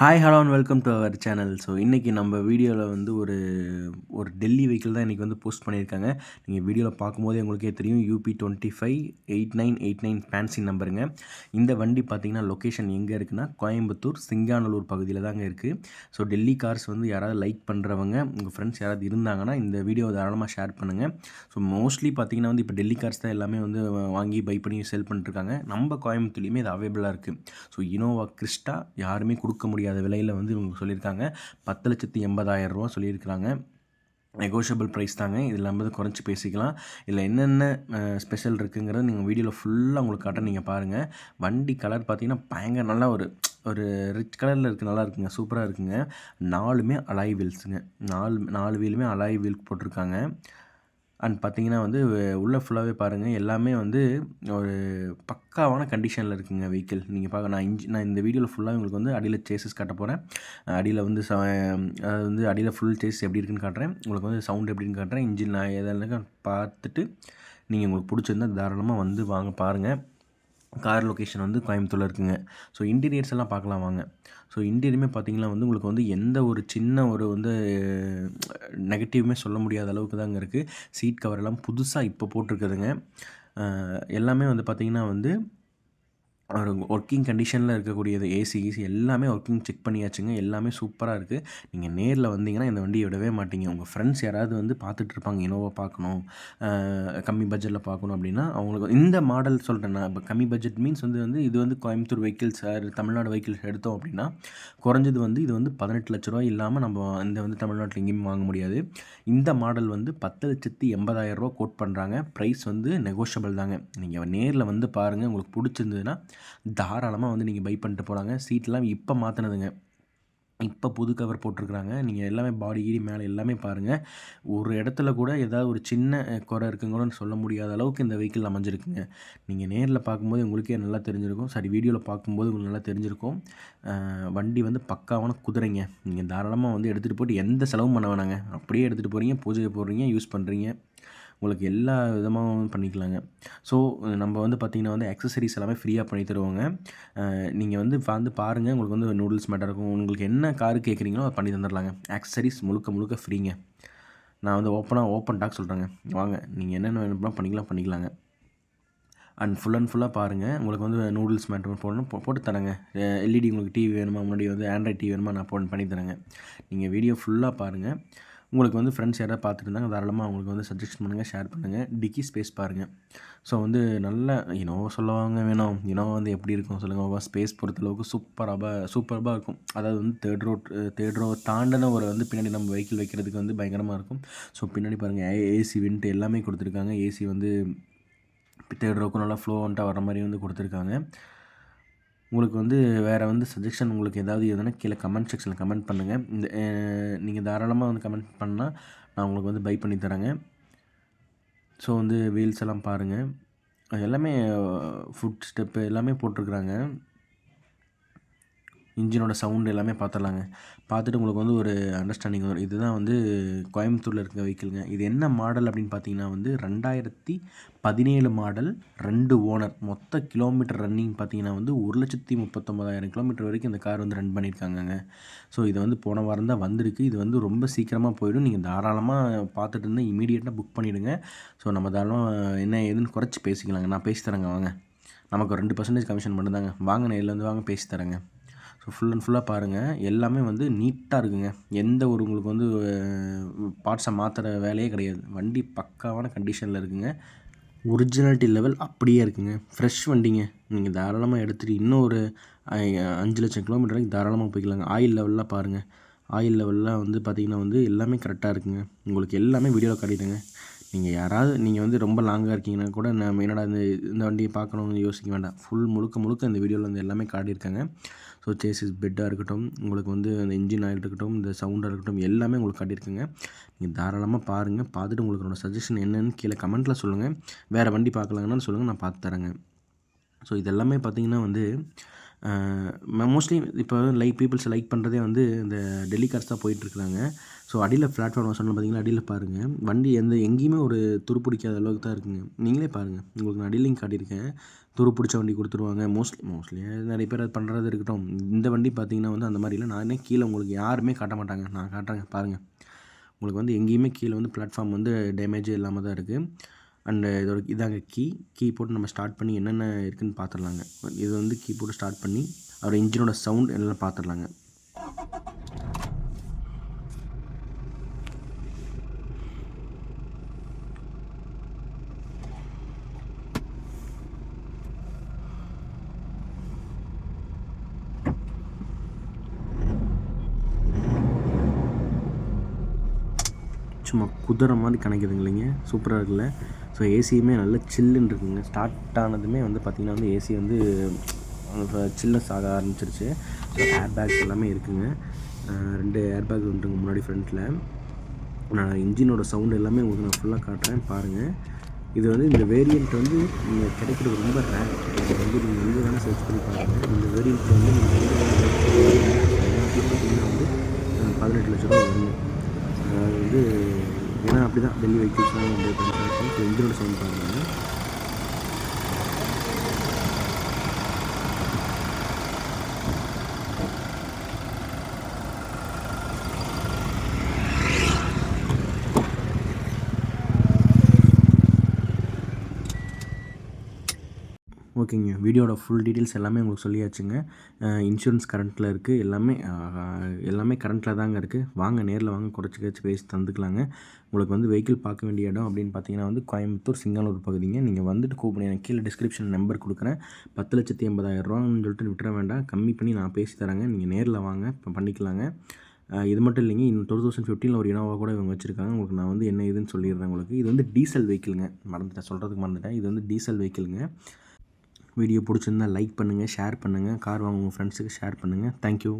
Hi hello and welcome to our channel. So இன்றைக்கி நம்ம வீடியோவில் வந்து ஒரு ஒரு டெல்லி வெஹிக்கிள் தான் இன்றைக்கி வந்து போஸ்ட் பண்ணியிருக்காங்க. நீங்கள் வீடியோவில் பார்க்கும்போதே உங்களுக்கே தெரியும் UP258989 ஃபேன்சி நம்பருங்க. இந்த வண்டி பார்த்திங்கன்னா லொக்கேஷன் எங்கே இருக்குன்னா கோயம்புத்தூர் சிங்காநல்லூர் பகுதியில் தாங்க இருக்குது. ஸோ டெல்லி கார்ஸ் வந்து யாராவது லைக் பண்ணுறவங்க உங்கள் ஃப்ரெண்ட்ஸ் யாராவது இருந்தாங்கன்னா இந்த வீடியோவை தாராளமாக ஷேர் பண்ணுங்கள். ஸோ மோஸ்ட்லி பார்த்திங்கன்னா வந்து இப்போ டெல்லி கார்ஸ் தான் எல்லாமே வந்து வாங்கி பை பண்ணி செல் பண்ணிட்டுருக்காங்க. நம்ம கோயம்புத்தூர்லேயுமே இது அவைலபிளாக இருக்குது. ஸோ இனோவா கிறிஸ்டா யாருமே கொடுக்க முடியாத விலையில் வந்து இவங்க சொல்லியிருக்காங்க. 10,80,000 சொல்லியிருக்கிறாங்க. நெகோஷியபிள் ப்ரைஸ் தாங்க. இதில் நம்ம குறைச்சி பேசிக்கலாம். இதில் என்னென்ன ஸ்பெஷல் இருக்குங்கிறத நீங்கள் வீடியோவில் ஃபுல்லாக உங்களுக்கு காட்ட நீங்கள் பாருங்கள். வண்டி கலர் பார்த்தீங்கன்னா பயங்கர நல்லா ஒரு ஒரு ரிச் கலரில் இருக்குது. நல்லா இருக்குங்க, சூப்பராக இருக்குங்க. 4மே அலாய் வீல்ஸுங்க. 4 வீலுமே அலாய் வீல் போட்டிருக்காங்க. அண்ட் பார்த்தீங்கன்னா வந்து உள்ளே ஃபுல்லாகவே பாருங்கள், எல்லாமே வந்து ஒரு பக்காவான கண்டிஷனில் இருக்குங்க வெஹிக்கிள். நீங்கள் பார்க்க நான் இந்த வீடியோவில் ஃபுல்லாக உங்களுக்கு வந்து அடியில் சேஸஸ் காட்ட போகிறேன். அடியில் வந்து அதாவது வந்து அடியில் ஃபுல் சேஸ் எப்படி இருக்குன்னு காட்டுறேன். உங்களுக்கு வந்து சவுண்ட் எப்படின்னு காட்டுறேன். இன்ஜின் நான் எதெல்லாம் பார்த்துட்டு நீங்கள் உங்களுக்கு பிடிச்சிருந்தால் தாராளமாக வந்து வாங்க பாருங்கள். கார் லொக்கேஷன் வந்து கோயம்புத்தூரில் இருக்குங்க. ஸோ இன்டீரியர்ஸ் எல்லாம் பார்க்கலாம் வாங்க. ஸோ இன்டீரியருமே பார்த்தீங்கன்னா வந்து உங்களுக்கு வந்து எந்த ஒரு சின்ன ஒரு வந்து நெகட்டிவ்மே சொல்ல முடியாத அளவுக்கு தாங்க இருக்குது. சீட் கவர் எல்லாம் புதுசாக இப்போ போட்டிருக்குதுங்க. எல்லாமே வந்து பார்த்திங்கன்னா வந்து ஒரு ஒர்க்கிங் கண்டிஷனில் இருக்கக்கூடியது. ஏசி எல்லாமே ஒர்க்கிங் செக் பண்ணியாச்சுங்க. எல்லாமே சூப்பராக இருக்குது. நீங்கள் நேரில் வந்தீங்கன்னா இந்த வண்டியை விடவே மாட்டீங்க. உங்கள் ஃப்ரெண்ட்ஸ் யாராவது வந்து பார்த்துட்ருப்பாங்க, இனோவா பார்க்கணும், கம்மி பட்ஜெட்டில் பார்க்கணும் அப்படின்னா அவங்களுக்கு இந்த மாடல் சொல்கிறேன் நான். இப்போ கம்மி பட்ஜெட் மீன்ஸ் வந்து இது வந்து கோயம்புத்தூர் வெஹிக்கிள்ஸ் தமிழ்நாடு வெஹிக்கிள்ஸ் எடுத்தோம் அப்படின்னா குறைஞ்சது வந்து இது வந்து 18 லட்ச ரூபா இல்லாமல் நம்ம இந்த வந்து தமிழ்நாட்டில் எங்கேயும் வாங்க முடியாது. இந்த மாடல் வந்து 10,80,000 கோட் பண்ணுறாங்க. ப்ரைஸ் வந்து நெகோஷியபிள் தாங்க. நீங்கள் நேரில் வந்து பாருங்கள். உங்களுக்கு பிடிச்சிருந்ததுன்னா தாராளமாக வந்து நீங்கள் பை பண்ணிட்டு போகிறாங்க. சீட்லாம் இப்போ மாற்றினதுங்க. இப்போ புது கவர் போட்டிருக்குறாங்க. நீங்கள் எல்லாமே பாடி கீடி மேலே எல்லாமே பாருங்கள். ஒரு இடத்துல கூட ஏதாவது ஒரு சின்ன குறை இருக்குங்கன்னு சொல்ல முடியாத அளவுக்கு இந்த வெஹிக்கிள் அமைஞ்சிருக்குங்க. நீங்கள் நேரில் பார்க்கும்போது உங்களுக்கே நல்லா தெரிஞ்சிருக்கும். சாரி, வீடியோவில் பார்க்கும்போது உங்களுக்கு நல்லா தெரிஞ்சிருக்கும். வண்டி வந்து பக்காவான குதிரைங்க. நீங்கள் தாராளமாக வந்து எடுத்துகிட்டு போய்ட்டு எந்த செலவும் பண்ண வேணாங்க. அப்படியே எடுத்துகிட்டு போகிறீங்க, பூஜைக்கு போடுறீங்க, யூஸ் பண்ணுறீங்க. உங்களுக்கு எல்லா விதமாகவும் பண்ணிக்கலாங்க. ஸோ நம்ம வந்து பார்த்திங்கன்னா வந்து அக்சசரிஸ் எல்லாமே ஃப்ரீயாக பண்ணி தருவாங்க. நீங்கள் வந்து பாருங்கள். உங்களுக்கு வந்து நூடுல்ஸ் மேட்டர் இருக்கும். உங்களுக்கு என்ன காரு கேட்குறீங்களோ அதை பண்ணி தந்துடலாங்க. அக்சசரிஸ் முழுக்க முழுக்க ஃப்ரீங்க. நான் வந்து ஓப்பன் டாக் சொல்கிறேங்க. வாங்க, நீங்கள் என்னென்ன வேணும்னா பண்ணிக்கலாங்க. அண்ட் ஃபுல்லாக பாருங்கள். உங்களுக்கு வந்து நூடுல்ஸ் மேட்டர் போட்டு தரேங்க. எல்இடி உங்களுக்கு டிவி வேணுமா, முன்னாடி வந்து ஆண்ட்ராய்ட் டிவி வேணுமா, நான் பண்ணி தரேங்க. நீங்கள் வீடியோ ஃபுல்லாக பாருங்கள். உங்களுக்கு வந்து ஃப்ரெண்ட்ஸ் யாராவது பார்த்துருந்தாங்க தாராளமாக அவங்களுக்கு வந்து சஜெஸ்ட் பண்ணுங்கள், ஷேர் பண்ணுங்கள். டிக்கி ஸ்பேஸ் பாருங்கள். ஸோ வந்து நல்ல இனோவா சொல்லுவாங்க வேணும். இனோவா வந்து எப்படி இருக்கும் சொல்லுங்கள். ஸ்பேஸ் பொறுத்தளவுக்கு சூப்பராக இருக்கும். அதாவது வந்து தேர்ட் ரோ தாண்டின ஒரு வந்து பின்னாடி நம்ம வெஹிக்கிள் வைக்கிறதுக்கு வந்து பயங்கரமாக இருக்கும். ஸோ பின்னாடி பாருங்கள், ஏசி வின்ட்டு எல்லாமே கொடுத்துருக்காங்க. ஏசி வந்து தேர்ட் ரோக்கும் நல்லா ஃப்ளோவண்ட்டாக வர மாதிரி வந்து கொடுத்துருக்காங்க. உங்களுக்கு வந்து வேறு வந்து சஜஷன் உங்களுக்கு ஏதாவது எதுனா கீழே கமெண்ட் செக்ஷனில் கமெண்ட் பண்ணுங்கள். இந்த நீங்கள் தாராளமாக வந்து கமெண்ட் பண்ணால் நான் உங்களுக்கு வந்து பை பண்ணி தரேங்க. ஸோ வந்து வீல்ஸ் எல்லாம் பாருங்கள். எல்லாமே ஃபுட் ஸ்டெப்பு எல்லாமே போட்டிருக்குறாங்க. இன்ஜினோட சவுண்டு எல்லாமே பார்த்துடலாங்க. பார்த்துட்டு உங்களுக்கு வந்து ஒரு அண்டர்ஸ்டாண்டிங் வரும். இதுதான் வந்து கோயம்புத்தூரில் இருக்க வெஹிக்கிளுங்க. இது என்ன மாடல் அப்படின்னு பார்த்தீங்கன்னா வந்து 2017 மாடல், 2 ஓனர். மொத்த கிலோமீட்டர் ரன்னிங் பார்த்தீங்கன்னா வந்து 1,39,000 கிலோமீட்டர் வரைக்கும் இந்த கார் வந்து ரன் பண்ணியிருக்காங்கங்க. ஸோ இது வந்து போன வாரம் தான் வந்திருக்கு. இது வந்து ரொம்ப சீக்கிரமாக போயிடும். நீங்கள் தாராளமாக பார்த்துட்டு இருந்தால் இமீடியட்டாக புக் பண்ணிவிடுங்க. ஸோ நம்ம தாராளமாக என்ன ஏதுன்னு குறைச்சி பேசிக்கலாங்க. நான் பேசி தரேங்க வாங்க. நமக்கு 2% கமிஷன் மட்டும்தாங்க. வாங்க, நேரில் வந்து வாங்க, பேசி தரேங்க. ஸோ ஃபுல்லாக பாருங்கள். எல்லாமே வந்து நீட்டாக இருக்குங்க. எந்த ஒரு உங்களுக்கு வந்து பார்ட்ஸை மாற்றுற வேலையே கிடையாது. வண்டி பக்காவான கண்டிஷனில் இருக்குங்க. ஒரிஜினாலிட்டி லெவல் அப்படியே இருக்குங்க. ஃப்ரெஷ் வண்டிங்க. நீங்கள் தாராளமாக எடுத்துகிட்டு இன்னும் ஒரு 5 லட்சம் கிலோமீட்டர் வரைக்கும் தாராளமாக போய்க்கலாங்க. ஆயில் லெவல்லாம் பாருங்கள். ஆயில் லெவல்லாம் வந்து பார்த்திங்கன்னா வந்து எல்லாமே கரெக்டாக இருக்குங்க. உங்களுக்கு எல்லாமே வீடியோவில் காட்டிடுங்க. நீங்கள் வந்து ரொம்ப லாங்காக இருக்கீங்கன்னா கூட நம்ம என்னடா இந்த வண்டியை பார்க்கணும்னு யோசிக்க வேண்டாம். முழுக்க இந்த வீடியோவில் வந்து எல்லாமே காட்டியிருக்காங்க. ஸோ சேசிஸ் பெட்டாக இருக்கட்டும், உங்களுக்கு வந்து அந்த இன்ஜின் ஆயில் இருக்கட்டும், இந்த சவுண்டாக இருக்கட்டும், எல்லாமே உங்களுக்கு காட்டியிருக்குங்க. நீங்கள் தாராளமாக பாருங்கள். பார்த்துட்டு உங்களுக்கு சஜஷன் என்னென்னு கீழே கமெண்ட்டில் சொல்லுங்கள். வேறு வண்டி பார்க்கலாங்கன்னு சொல்லுங்கள், நான் பார்த்து தரேங்க. ஸோ இதெல்லாமே பார்த்திங்கன்னா வந்து மோஸ்ட்லி இப்போ பீப்புள்ஸ் லைக் பண்ணுறதே வந்து இந்த டெல்லி கார்ஸ் தான் போயிட்டுருக்குறாங்க. ஸோ அடியில் பிளாட்ஃபார்ம் சொன்ன பார்த்தீங்கன்னா, அடியில் பாருங்கள். வண்டி எங்கேயுமே ஒரு துரு பிடிக்காத அளவுக்கு தான் இருக்குங்க. நீங்களே பாருங்கள். உங்களுக்கு நான் அடியிலையும் காட்டியிருக்கேன். துரு பிடிச்ச வண்டி கொடுத்துருவாங்க. மோஸ்ட்லி நிறைய பேர் அது பண்ணுறது இருக்கட்டும். இந்த வண்டி பார்த்தீங்கன்னா வந்து அந்த மாதிரி இல்லை. நானே கீழே உங்களுக்கு யாருமே காட்ட மாட்டாங்க. நான் காட்டுறேங்க பாருங்கள். உங்களுக்கு வந்து எங்கேயுமே கீழே வந்து பிளாட்ஃபார்ம் வந்து டேமேஜே இல்லாமல் தான் இருக்குது. அண்டு இதோட இதாங்க கீ போட்டு நம்ம ஸ்டார்ட் பண்ணி என்னென்ன இருக்குதுன்னு பார்த்துடலாங்க. இது வந்து கீ போட்டு ஸ்டார்ட் பண்ணி அதோட இன்ஜினோட சவுண்ட் எல்லாம் பார்த்துடலாங்க. சும்மா குதிரை மாதிரி கணக்குதுங்க இல்லைங்க, சூப்பராக இருக்குல்ல. ஸோ ஏசியுமே நல்லா சில்லுன்னு இருக்குங்க. ஸ்டார்ட் ஆனதுமே வந்து பார்த்திங்கன்னா வந்து ஏசி வந்து சில்னஸ் ஆக ஆரம்பிச்சிருச்சு. ஸோ ஏர் பேக்ஸ் எல்லாமே இருக்குதுங்க. 2 ஏர் பேக் வந்துட்டுங்க முன்னாடி ஃப்ரண்ட்டில். நான் இன்ஜினோட சவுண்டு எல்லாமே உங்களுக்கு நான் ஃபுல்லாக காட்டுறேன் பாருங்கள். இது வந்து இந்த வேரியண்ட் வந்து நீங்கள் கிடைக்கிறது ரொம்ப ரேர். வந்து நீங்கள் எங்கே வேணால் சர்ச் பண்ணி பாருங்கள். இந்த வேரியண்ட் வந்து நீங்கள் வந்து 18 லட்ச ரூபா வருங்க. அது வந்து ஏன்னா அப்படி தான் டெல்லி வெஹிக்கிள்ஸ்லாம் வந்து பண்ணிட்டு. ஸோ இன்ஜினோட சவுண்ட் பாருங்கள். ஓகேங்க. வீடியோட ஃபுல் டீட்டெயில்ஸ் எல்லாமே உங்களுக்கு சொல்லியாச்சுங்க. இன்சூரன்ஸ் கரண்ட்டில் இருக்குது. எல்லாமே கரண்ட்டில் தாங்க இருக்குது. வாங்க நேரில் வாங்க, குறைச்சி பேசி தந்துக்கலாங்க. உங்களுக்கு வந்து வெஹிக்கிள் பார்க்க வேண்டிய இடம் அப்படின்னு பார்த்தீங்கன்னா வந்து கோயம்புத்தூர் சிங்கானூர் பகுதிங்க. நீங்கள் வந்துட்டு கூப்பிடுங்க. எனக்கு கீழே டிஸ்கிரிப்ஷன் நம்பர் கொடுக்குறேன். 10,80,000 சொல்லிட்டு விட்டுற வேண்டாம். கம்மி பண்ணி நான் பேசி தரேங்க. நீங்கள் நேரில் வாங்க, இப்போ பண்ணிக்கலாங்க. இது மட்டும் இல்லைங்க, இன்னும் 2015 ஒரு இனோவா கூட இவங்க வச்சுருக்காங்க. உங்களுக்கு நான் வந்து என்ன இதுன்னு சொல்லிடுறேன் உங்களுக்கு. இது வந்து டீசல் வெஹிக்கிளுங்க. மறந்துட்டேன். இது வந்து டீசல் வெஹிக்கிளுங்க. வீடியோ பிடிச்சிருந்தால் லைக் பண்ணுங்கள், ஷேர் பண்ணுங்கள். கார் வாங்க உங்கள் ஃப்ரெண்ட்ஸுக்கு ஷேர் பண்ணுங்கள். தேங்க்யூ.